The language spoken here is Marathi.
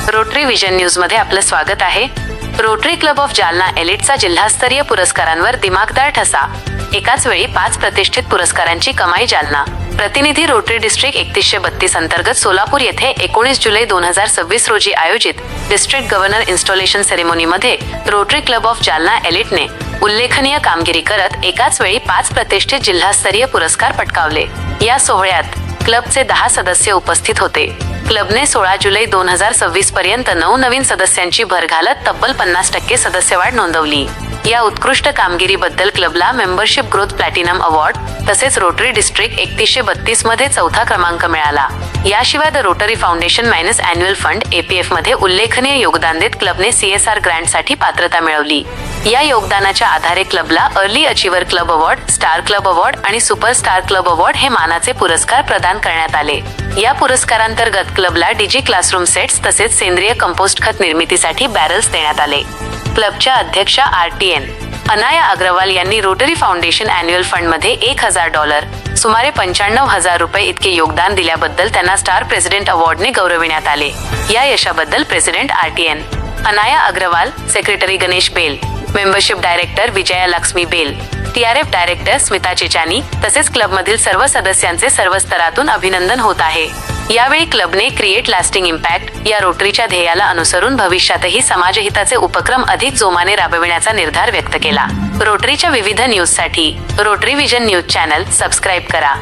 रोटरी विजन न्यूज मध्ये आपलं स्वागत आहे। रोटरी क्लब ऑफ जालना एलिटचा जिल्हास्तरीय पुरस्कारांवर दिमागदार ठसा। एकाच वेळी 5 प्रतिष्ठित पुरस्कारांची कमाई जालना। प्रतिनिधी रोटरी डिस्ट्रिक्ट 3132 अंतर्गत सोलापूर येथे 19 जुलै 2026 रोजी आयोजित डिस्ट्रिक्ट गव्हर्नर इन्स्टॉलेशन सेरेमोनीमध्ये रोटरी क्लब ऑफ जालना एलिटने उल्लेखनीय कामगिरी करत एकाच वेळी 5 प्रतिष्ठित जिल्हास्तरीय पुरस्कार पटकावले। या सोहळ्यात क्लबचे 10 सदस्य उपस्थित होते। क्लबने 16 जुलै 2026 पर्यंत 9 नवीन सदस्यांची भर घालत तब्बल 50% सदस्यवाढ नोंदवली। या उत्कृष्ट कामगिरीबद्दल क्लबला मेंबरशिप ग्रोथ प्लॅटिनम अवॉर्ड तसेच रोटरी डिस्ट्रिक्ट 3132 मध्ये 4था क्रमांक मिळाला। याशिवाय the rotary foundation minus annual fund APF मध्ये उल्लेखनीय योगदान देत क्लबने CSR ग्रँटसाठी पात्रता मिळवली। या योगदानाच्या आधारे क्लबला early achiever club award, star club award आणि सुपरस्टार क्लब अवॉर्ड हे मानाचे पुरस्कार प्रदान करण्यात आले। या पुरस्कारांतर्गत क्लबला DG क्लासरूम सेट्स तसेच सेंद्रिय कंपोस्ट खत निर्मितीसाठी बॅरल्स देण्यात आले। क्लबच्या अध्यक्षा RTN अनाया अग्रवाल यांनी रोटरी फाउंडेशन अॅन्युअल फंड मध्ये $1000 सुमारे 95,000 रुपये इतके योगदान दिल्याबद्दल त्यांना स्टार प्रेसिडेंट अवॉर्डने गौरविण्यात आले। या यशाबद्दल president RTN Anaya Agrawal, secretary Ganesh Bel, membership director Vijaya Lakshmi Bel, TRF director Smita Chechani तसेच क्लबमधील सर्व सदस्यांचे सर्व स्तरातून अभिनंदन होत आहे। यावेळी क्लबने क्रिएट लास्टिंग इम्पॅक्ट या रोटरीच्या ध्येयाला अनुसरून भविष्यातही समाजहिताचे उपक्रम अधिक जोमाने राबविण्याचा निर्धार व्यक्त केला। रोटरीच्या विविध न्यूजसाठी Rotary vision news channel subscribe करा।